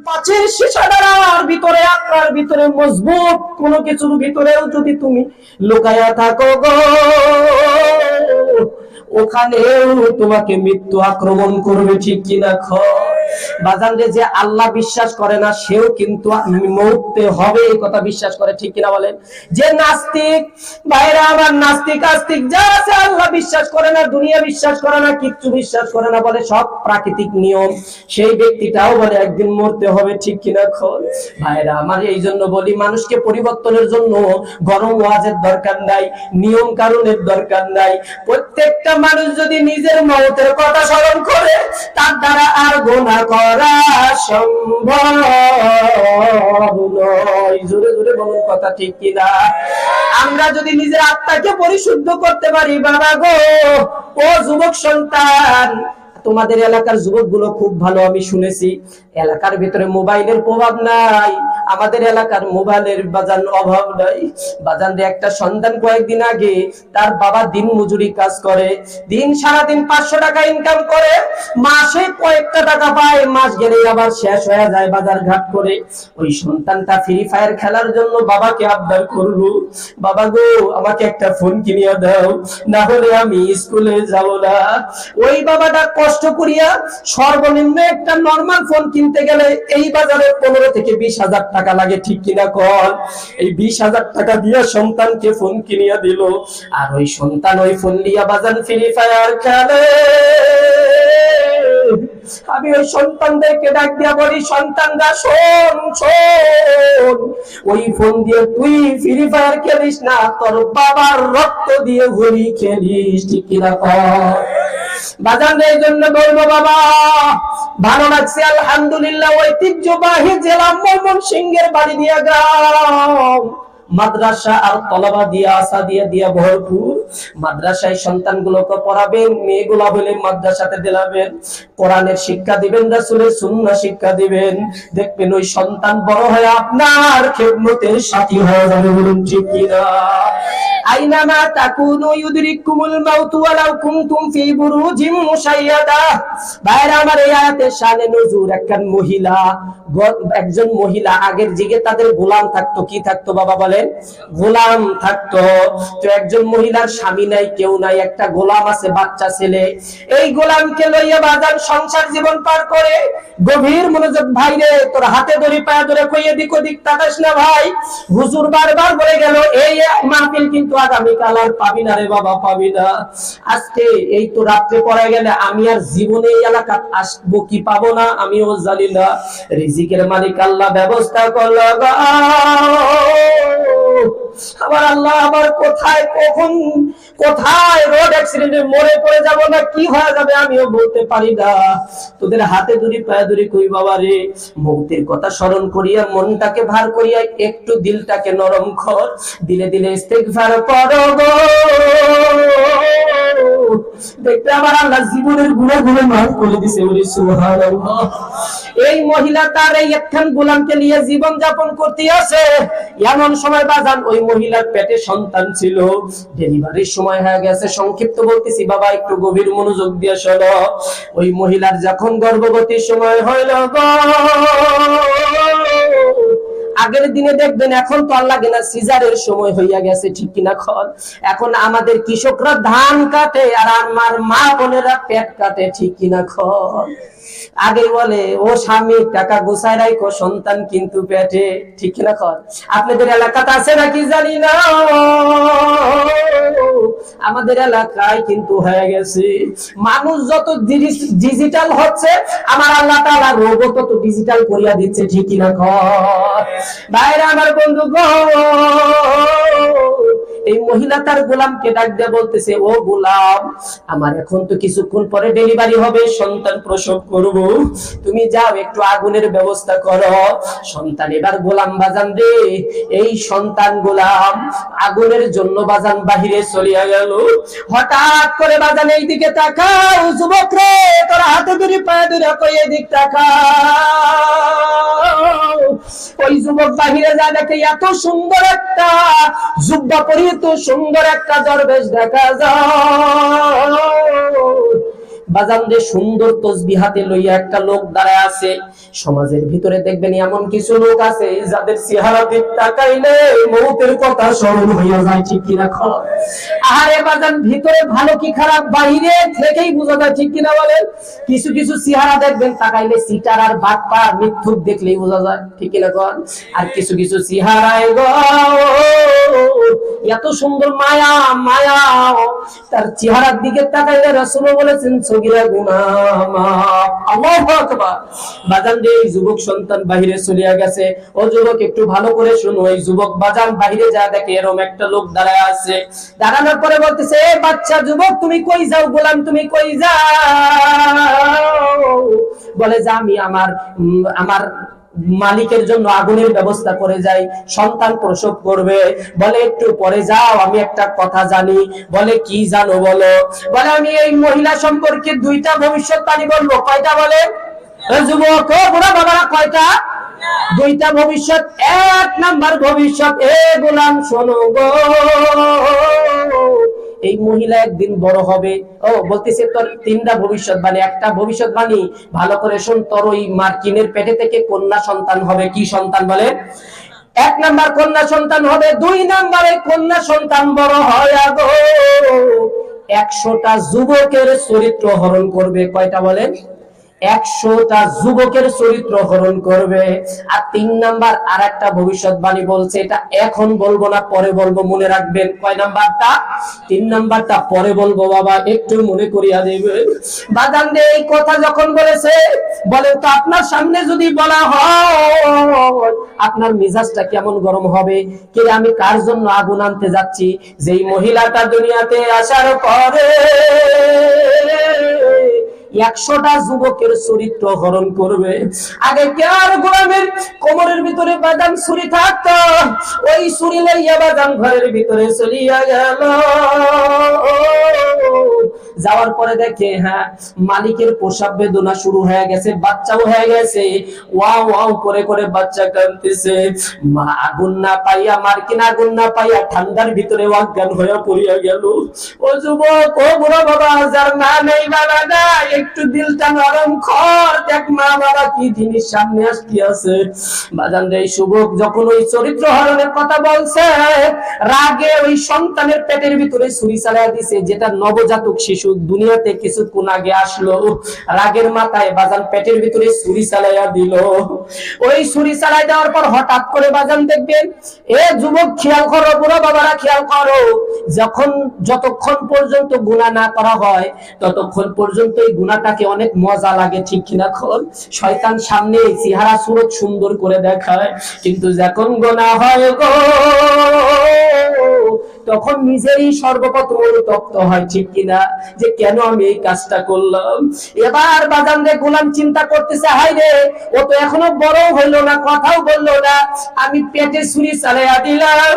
কাচের শিশাডার ভিতরে আপনার ভিতরে মজবুত কোনো কিছুর ভিতরেও যদি তুমি লুকায়া থাকো গো, ওখানেও তোমাকে মৃত্যু আক্রমণ করবে, ঠিক কিনা? বাজান রে, যে আল্লাহ বিশ্বাস করে না সেও কিন্তু মরতে হবে এই কথা বিশ্বাস করে, ঠিক কিনা বলেন? যে নাস্তিক ভাইরা আমার, নাস্তিক আস্তিক যা আছে, আল্লাহ বিশ্বাস করে না, দুনিয়া বিশ্বাস করে না, কিচ্ছু বিশ্বাস করে না, বলে সব প্রাকৃতিক নিয়ম, সেই ব্যক্তিটাও বলে একদিন মরতে হবে, ঠিক কিনা? ভাইরা আমার, এই জন্য বলি মানুষকে পরিবর্তনের জন্য গরম ওয়াজের দরকার নাই, নিয়ম কানুনের দরকার নাই। প্রত্যেকটা মানুষ যদি নিজের মওতের কথা স্মরণ করে, তার দ্বারা আর গুনাহ করা সম্ভব নয়। জোরে জোরে বলুন কথা, ঠিক কিনা? আমরা যদি নিজের আত্মাকে পরিশুদ্ধ করতে পারি, বাবা গো, ও যুবক সন্তান, তোমাদের এলাকার যুবকগুলো খুব ভালো, আমি শুনেছি এলাকার ভিতরে মোবাইলের প্রভাব নাই, আমাদের এলাকার মোবাইলের বাজান অভাব নাই। বাজান রে, একটা সন্তান কয়েকদিন আগে তার বাবা দিন মজুরি কাজ করে, দিন সারাদিন 500 টাকা ইনকাম করে, মাসে কয়েকটা টাকা পায়, মাস গেলে আবার শেষ হয়ে যায় বাজার ঘাট করে। ওই সন্তানটা ফ্রি ফায়ার খেলার জন্য বাবাকে আবদার করলো, বাবা গো আমাকে একটা ফোন কিনিয়ে দাও, না হলে আমি স্কুলে যাব না। ওই বাবাটা কষ্ট করিয়া সর্বনিম্ন একটা নরমাল ফোন কিনতে গেলে এই বাজারে 15 থেকে 20,000 টাকা লাগে, ঠিক কিনা কল? এই 20,000 টাকা দিয়ে সন্তানকে ফোন কিনিয়া দিল, আর ওই সন্তান ওই ফোন দিয়া বাজান ফ্রি ফায়ার খেলে। আমি ওই সন্তানদেরকে ডাক দিয়া বলি, সন্তানরা শোন শোন, ওই ফোন দিয়ে তুই ফ্রি ফায়ার খেলিস না, তোর বাবার রক্ত দিয়ে ঘুরি খেলিস, ঠিক কিনা কল? বাজান এই জন্য বলবো বাবা, ভালো লাগছে আলহামদুলিল্লাহ। ঐতিহ্যবাহী জেলা ময়মনসিংহের বাড়ি দিয়া গ্রাম, মাদ্রাসা আর তলাবা দিয়া আসা দিয়া ভরপুর। মাদ্রাসায় সন্তানগুলোকে পড়াবেন, মেয়েগুলা হলে মাদ্রাসাতে দিলাবেন, কোরআনের শিক্ষা দিবেন, রাসূলের সুন্নাহ শিক্ষা দিবেন, দেখবেন ওই সন্তান বড় হয়ে আপনার খেদমতের সাথী হয়ে যাবে, বলুন ঠিক কিনা? আইনামা তাকুনু ইউদরিকুমুল মাউত ওয়ালাউ কুনতুম ফি বুরুজিম মুশাইয়াদা। ভাইরা আমার, এই আয়াতের শানে নজুর, একজন মহিলা আগের যুগে তাদের গোলাম থাকতো, কি থাকতো বাবা বলেন? গোলাম থাকতো। তো একজন মহিলার স্বামী নাই, কেউ নাই, একটা গোলাম আছে, বাচ্চা ছেলে। এই গোলামকে লইয়া বাজার সংসার জীবন পার করে। গভীর মনোযোগ ভাইরে, তোর হাতে ধরে পায়ে ধরে কই এদিক ওদিক তাকাস না ভাই। হুজুর বারবার বলে গেল, এই মাহফিল কিন্তু আগামীকাল আর পাবি না রে বাবা, পাবি না। আজকে এই তো রাত্রে পড়ে গেলে আমি আর জীবনে এই এলাকা আসবো কি পাবো না আমিও জানি না। রিজিকের মালিক আল্লাহ ব্যবস্থা করলো। আবার আল্লাহ আবার কোথায় কখন কোথায় রোড অ্যাক্সিডেন্টে মরে পড়ে যাব না কি হয়ে যাবে আমিও বলতে পারি না। তোদের হাতে ধরি পায়ে ধরি কই বাবা রে, মৌতের কথা স্মরণ করিয়া মনটাকে ভার করিয়া একটু দিলটাকে নরম কর, দিলে দিলে ইস্তেগফার করো গো। দেখতে আবার আল্লাহ জীবনের গুনাহ গুলো মাফ করে দিয়েছে, বলি সুবহানাল্লাহ। এই মহিলা তার এই একখান গোলামকে নিয়ে জীবন যাপন করতে আছে। এমন সময় বাজান ওই মহিলার পেটে সন্তান ছিল, ডেলিভারির সময় হয়ে গেছে। সংক্ষিপ্ত বলতেছি বাবা, একটু গভীর মনোযোগ দিয়ে শোনো। ওই মহিলার যখন গর্ভবতীর সময় হইল গো, আগের দিনে দেখবেন, এখন তো আর লাগে না, সিজারের সময় হইয়া গেছে, ঠিক কিনা? এখন আমাদের কৃষকরা ধান কাটে আর আমার মা বোনেরা পেট কাটে, ঠিক কিনা? আগে বলে ও স্বামী টাকা গোছায় রাখো, সন্তান কিন্তু পেটে, ঠিক কিনা? আপনাদের এলাকাতে আছে নাকি জানি না, আমাদের এলাকায় কিন্তু হয়ে গেছে। মানুষ যত ডিজিটাল হচ্ছে, আমার আল্লাহ তাআলা রোবট তত ডিজিটাল করিয়া দিচ্ছে, ঠিক কিনা? ভাইরা আমার, বন্ধু গো, এই মহিলা তার গোলামকে ডাক দিয়ে বলতেছে, ও গোলাম, আমার এখন তো কিছুক্ষণ পরে ডেলিভারি হবে, সন্তান প্রসব করব, তুমি যাও একটু আগুনের ব্যবস্থা করো। সন্তান এবার গোলাম বাজান রে, এই সন্তান গোলাম আগুনের জন্য বাজান বাহিরে চলিয়া গেল। হঠাৎ করে বাজান এই দিকে তাকাও, যুবক রে, তোর হাতে ধরে পায়ে ধরে কই এদিক তাকাও। ওই যুবক বাহিরে যা দেখে, এত সুন্দর একটা জুব্বা পরিহিত সুন্দর একটা দরবেশ দেখা যায়। বাজান যে সুন্দর তসবিহ হাতে লইয়া একটা লোক দাঁড়ায় আছে। সমাজের ভিতরে দেখবেন এমন কিছু লোক আছে যাদের চেহারা দিক তাকাইলে মৌতের কথা স্মরণ হইয়া যায়, ঠিক কিনা? আরে বাজান ভিতরে ভালো কি খারাপ বাইরে থেকেই বোঝা যায়, ঠিক কিনা বলেন? কিছু কিছু চেহারা দেখবেন তাকাইলে সিটার আর বাটপার মিথ্যুক দেখলেই বোঝা যায়, ঠিক কিনা? আর কিছু কিছু চেহারায় গো এত সুন্দর মায়া মায়া, তার চেহারার দিকে তাকাইলে রাসূল বলেছেন সগীরা গুনাহ মাফ। আল্লাহু আকবার। বাজান যে যুবক সন্তান বাইরে চলিয়া গেছে, ও যুবক একটু ভালো করে শুনো। ওই যুবক বাজান বাইরে যা দেখে এরকম একটা লোক দাঁড়ায় আছে। দাঁড়ানোর পরে বলতেছে, এ বাচ্চা যুবক তুমি কই যাও? গোলাম তুমি কই যাও? বলে যে আমি আমার মালিকের জন্য আগুনের ব্যবস্থা করে যাই, সন্তান প্রসব করবে। বলে একটু পরে যাও, আমি একটা কথা জানি। বলে কি জানো বলো? বলে আমি এই মহিলা সম্পর্কে দুইটা ভবিষ্যৎবাণী বলবো। কয়টা বলে যুবক? ও বুড়া বাবারা, কয়টা? দুইটা ভবিষ্যৎ। এক নাম্বার ভবিষ্যৎ, এ গোলাম শোনো গো, এই মহিলা একদিন বড় হবে। ও বলতেছে তোর তিনটা ভবিষ্যৎবাণী। একটা ভবিষ্যৎবাণী ভালো করে শোন, তোর ওই মার্কিনের পেটে থেকে কন্যা সন্তান হবে। কি সন্তান বলে? এক নাম্বার কন্যা সন্তান হবে। দুই নাম্বারে কন্যা সন্তান বড় হয় গো 100টা যুবকের চরিত্র হরণ করবে। কয়টা বলেন? 100টা যুবকের চরিত্র হরণ করবে। আর 3 নাম্বার আর একটা ভবিষ্যৎবাণী বলছে, এটা এখন বলবো না, পরে বলবো, মনে রাখবেন। কয় নাম্বারটা? 3 নাম্বারটা পরে বলবো বাবা, একটু মনে করিয়া দেবেন। বাদান দে এই কথা যখন বলেছে, বলেন তো আপনার সামনে যদি বলা হয় আপনার মেজাজটা কেমন গরম হবে? কে আমি কার জন্য আগুন আনতে যাচ্ছি? যেই মহিলাটা দুনিয়াতে আসার পরে 100টা যুবকের চরিত্র হরণ করবে। আগে কার গোলামের কোমরের ভিতরে বাদাম ছুরি থাকতো, ওই ছুরি লইয়া বাদাম ঘরের ভিতরে চলিয়া গেল। যাওয়ার পরে দেখে হ্যাঁ মালিকের প্রসব বেদনা শুরু হয়ে গেছে, বাচ্চাও হয়ে গেছে। ওয়াও ওয়াও করে করে বাচ্চা কাঁদতেছে। মা আগুন না পাইয়া, মার্কিন আগুন না পাইয়া ঠান্ডার ভিতরে অজ্ঞান হয়ে পড়িয়া গেল। ও যুবক, ও বুড়া বাবা, যার মা নেই বাবা নাই, একটু দিলটা নরম কর, দেখ মা বাবা কি জিনিস সামনে আসতে আছে। বাজান রে, যুবক যখন ওই চরিত্র হরণের কথা বলছে, রাগে ওই সন্তানের পেটের ভিতরে ছুরি চালাইয়া দিছে, যেটা নবজাতক শিশু দুনিয়াতে কিছুক্ষণ আগে আসলো। রাগের মাথায় বাজান পেটের ভিতরে ছুরি চালাইয়া দিল। ওই ছুরি চালাই দেওয়ার পর হঠাৎ করে বাজান দেখবেন, এ যুবক খেয়াল করো, বুড়া বাবারা খেয়াল করো, যতক্ষণ পর্যন্ত গুনাহ না করা হয় ততক্ষণ পর্যন্ত এই গুনাহটাকে অনেক মজা লাগে, ঠিক কিনা? শয়তান সামনে চেহারা সুরত সুন্দর করে দেখায়, কিন্তু যখন গুনাহ হয় গো তখন নিজেরই সর্বপ্রথম অনুতপ্ত হয়, ঠিক কিনা? যে কেন আমি এই কাজটা করলাম। এবার বাজান রে গোলাম চিন্তা করতেছে, হাই রে, ও তো এখনো বড় হইলো না, কথাও বললো না, আমি পেটে ছুরি চালাইয়া দিলাম।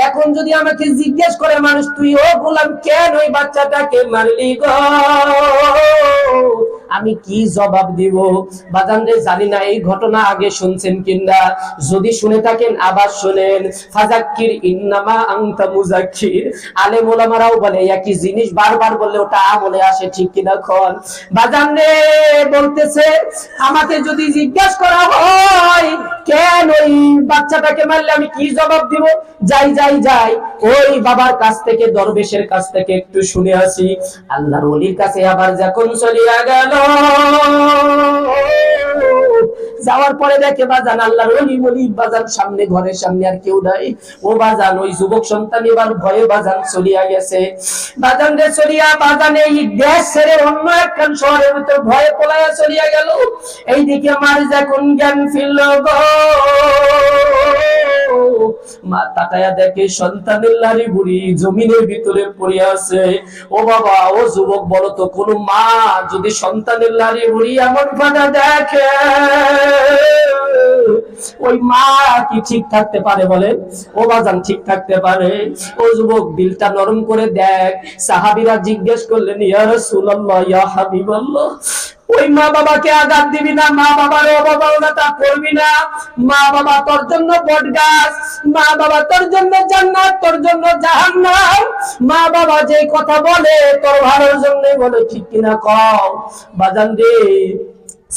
এখন যদি আমাকে জিজ্ঞেস করে মানুষ, তুই ও গোলাম কেন ওই বাচ্চাটাকে মারলি গো, আমি কি জবাব দিব? বাজান রে জানি না এই ঘটনা আগে শুনছেন কিনা, যদি শুনে থাকেন আবার শুনেন। ফাযাক্কির ইন্নামা আনতা মুযাক্কির। আলেম ওলামারাও বলে একই জিনিস বারবার বললে ওটা আমলে আসে, ঠিক কিনা? বাজান রে বলতেছে, আমাকে যদি জিজ্ঞাসা করা হয় কেন ওই বাচ্চাটাকে মারলে, আমি কি জবাব দিব? যাই যাই যাই ওই বাবার কাছ থেকে, দরবেশের কাছ থেকে একটু শুনে আসি। আল্লাহর ওলির কাছে আবার যখন চলিয়া গেল, যাওয়ার পরে দেখে বাজান আল্লাহর ওলি বাজান সামনে, ঘরের সামনে আর কেউ নাই। ও বাজান ওই যুবক সন্তান এবার ভয়ে বাজান চলিয়া গেছে। বাজান রে চলিয়া বাজান এই দেশ ছেড়ে অন্য একখান শহরের ভিতর ভয়ে পলাইয়া চলিয়া গেল। এইদিকে মার যখন জ্ঞান ফিরল গো, মা তাকায়া দেখে সন্তানের লাড়ি বুড়ি জমিনের ভিতরে পড়ে আছে। ও বাবা, ও যুবক, বলো তো কোন মা যদি সন্তানের লাড়ি বুড়ি এমন ভাবে দেখে, ও ওই মা কি ঠিক থাকতে পারে বলে? ও বাজান ঠিক থাকতে পারে? ও যুবক দিলটা নরম করে দেখ। সাহাবীরা জিজ্ঞেস করলেন, ইয়া রাসূলুল্লাহ, ইয়া হাবিবাল্লাহ, ওই মা বাবাকে আঘাত দিবি না, মা বাবার অবমাননা করবি না। মা বাবা তোর জন্য বটগাছ, মা বাবা তোর জন্য জান্নাত, তোর জন্য জাহান্নাম। মা বাবা যে কথা বলে তোর ভালোর জন্যই বলে, ঠিক কিনা কও বাজান রে?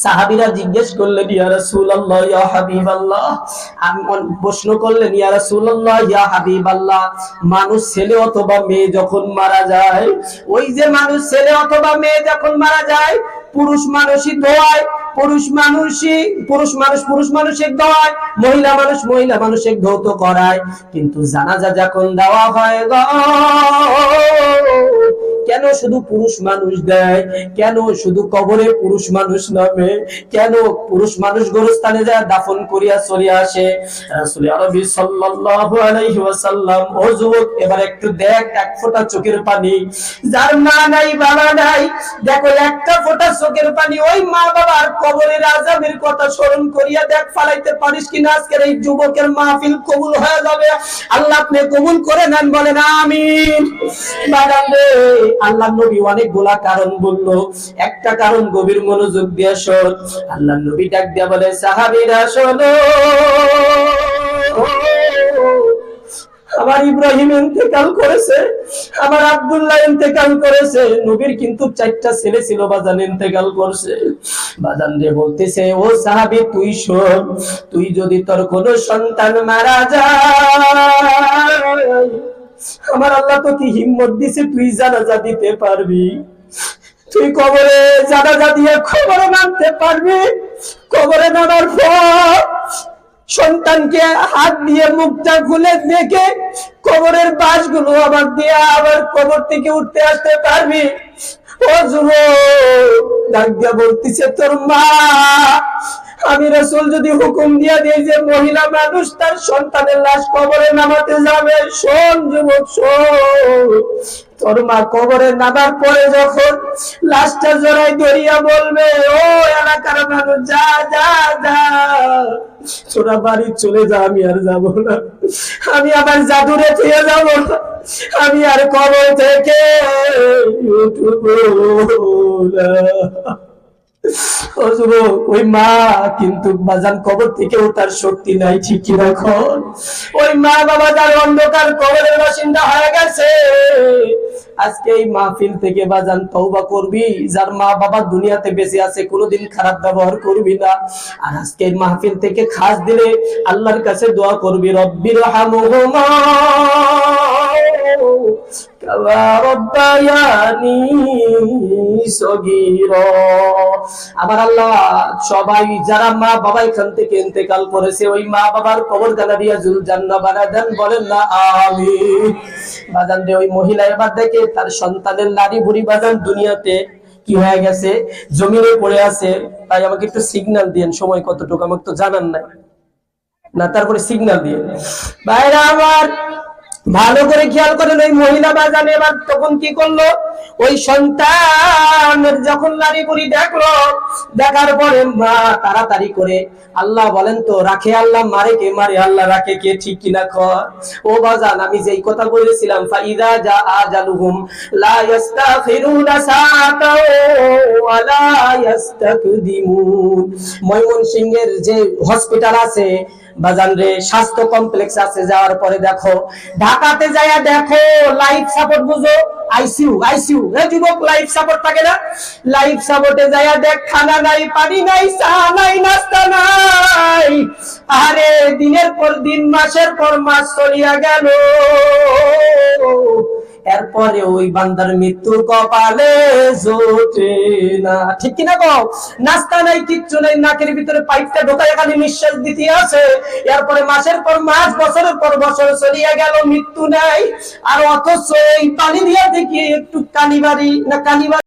সাহাবীরা জিজ্ঞেস করলেন, ইয়া রাসূলুল্লাহ, ইয়া হাবিবাল্লাহ, আমি প্রশ্ন করলেন, ইয়া রাসূলুল্লাহ, ইয়া হাবিবাল্লাহ, মানুষ ছেলে অথবা মেয়ে যখন মারা যায়, ওই যে মানুষ ছেলে অথবা মেয়ে যখন মারা যায়, পুরুষ মানুষই দোয়ায়, পুরুষ মানুষের দোয়ায়, মহিলা মানুষের ধৌত করায়, কিন্তু জানাজা যখন দেওয়া হয় গো, কেন শুধু পুরুষ মানুষ দেয়? কেন শুধু কবরে পুরুষ মানুষ নামে? কেন পুরুষ মানুষ গোরস্থানে যায় দাফন করিয়া চলে আসে? রাসূল আরবি সাল্লাল্লাহু আলাইহি ওয়াসাল্লাম, ও যুবক এবার একটু দেখ, এক ফোঁটা চোখের পানি, যার মা নাই বাবা নাই, দেখো একটা ফোঁটা চোখের পানি ওই মা বাবার কবরের আযাবের কথা স্মরণ করিয়া দেখ, ফালাইতে পারিস কিনা? আজকের এই যুবকের মাহফিল কবুল হয়ে যাবে। আল্লাহ আপনি কবুল করে নেন, বলেন আমিন। বাগানে আল্লাহ নবী অনেকগুলা কারণ বললো, একটা কারণ গভীর মনোযোগ দিয়ে শোন। আল্লাহ নবী ডাক দিয়া বলে, সাহাবীরা শোনো, আমার ইব্রাহিম ইন্তেকাল করেছে, আমার আব্দুল্লাহ ইন্তেকাল করেছে। নবীর কিন্তু 4টা ছেলে ছিল, বাজান ইন্তেকাল করছে। বাজান রে বলতেছে, ও সাহাবী তুই শোন, তুই যদি তোর কোনো সন্তান মারা যায়, আমার আল্লাহ তো কি হিম্মত দিছে, তুই জানাজা দিতে পারবি, তুই কবরে জানাজা দিয়ে কবরে নামতে পারবি। কবরে নামার পর সন্তানকে হাত দিয়ে মুখটা খুলে দেখে কবরের বাঁশগুলো আবার দিয়ে আবার কবর থেকে উঠতে আসতে পারবি। ও যুবক ডাক দিয়া বলতেছে, তোর মা, আমি রাসূল যদি হুকুম দিয়া দেই যে মহিলা মানুষ তার সন্তানের লাশ কবরে নামাতে যাবে, শোন যুবক শোন, তোর মা কবরে নামার পরে যখন লাশটা জড়াই ধরিয়া বলবে, ও এলাকার মানুষ যা যা যা, তোরা বাড়ি চলে যা, আমি আর যাব না, আমি আমার জাদুরে ফিরে যাব না, আমি আর কবর থেকে উঠবো না। ওই মা কিন্তু বাজান কবর থেকে ওঠার শক্তি নাই, ঠিক কি রাখন? ওই মা বাবা যার অন্ধকার কবরের বাসিন্দা হয়ে গেছে, আজকে এই মাহফিল থেকে বাজান তওবা করবি, যার মা বাবা দুনিয়াতে বেঁচে আছে কোনোদিন খারাপ ব্যবহার করবি না। আর আজকে এই মাহফিল থেকে খাস দিলে আল্লাহর কাছে দোয়া করবি, রব্বির হামহুমা কামা রাব্বায়ানি সগীরা। আমার আল্লাহ সবাই যারা মা বাবা এখান থেকে ইন্তেকাল করেছে, ওই মা বাবার কবরখানা দিয়া জুল জান্নাহ বানায় দেন, বলেন না আমিন। বাজান রে ওই মহিলা এবার দেখে তার সন্তানের নারী বুড়ি বাজান দুনিয়াতে কি হয়ে গেছে, জমিনে পড়ে আছে। তাই আমাকে একটু সিগন্যাল দিয়েন, সময় কতটুকু আমাকে তো জানান নাই না, তারপরে সিগন্যাল দিয়ে ভাইরা আমার ভালো করে খেয়াল করেন। ওই মহিলা বাজান এবার তখন কি করলো, ওই সন্তানের যখন নারী বুড়ি দেখলো, দেখার পরে মা তাড়াতাড়ি করে, আল্লাহ বলেন তো রাখে আল্লাহ, মারে কে? মারে আল্লাহ, রাখে কে? ঠিক কিনা কর? ও বাজান আমি যেই কথা বলেছিলাম, ফাইদা জা আজালুহুম লা ইস্তাখিরুনা সাআতা ওয়া লা ইস্তাকদিমুন। ময়মনসিংহের যে হসপিটাল আছে বাজান রে, স্বাস্থ্য কমপ্লেক্স আছে, যাওয়ার পরে দেখো, ঢাকাতে যাইয়া দেখো লাইফ সাপোর্ট, বুঝো আইসিইউ, এই যুবক লাইফ সাপোর্ট থাকে না, লাইফ সাপোর্টে যাইয়া দেখ খানা নাই, পানি নাই, চা নাই, নাস্তা নাই। আরে দিনের পর দিন, মাসের পর মাস চলিয়া গেল, এরপরে ওই বান্দার মৃত্যু কপালে জোটে না, ঠিক কিনা কও? নাস্তা নাই, কিচ্ছু নাই, নাকের ভিতরে পাইপটা ঢোকায় খালি নিঃশ্বাস দিতে আছে, এরপরে মাসের পর মাস, বছরের পর বছর চলিয়া গেল, মৃত্যু নাই। আর অথচ এই পানি দিয়া দেখি একটু কানিবাড়ি না কানিবাড়ি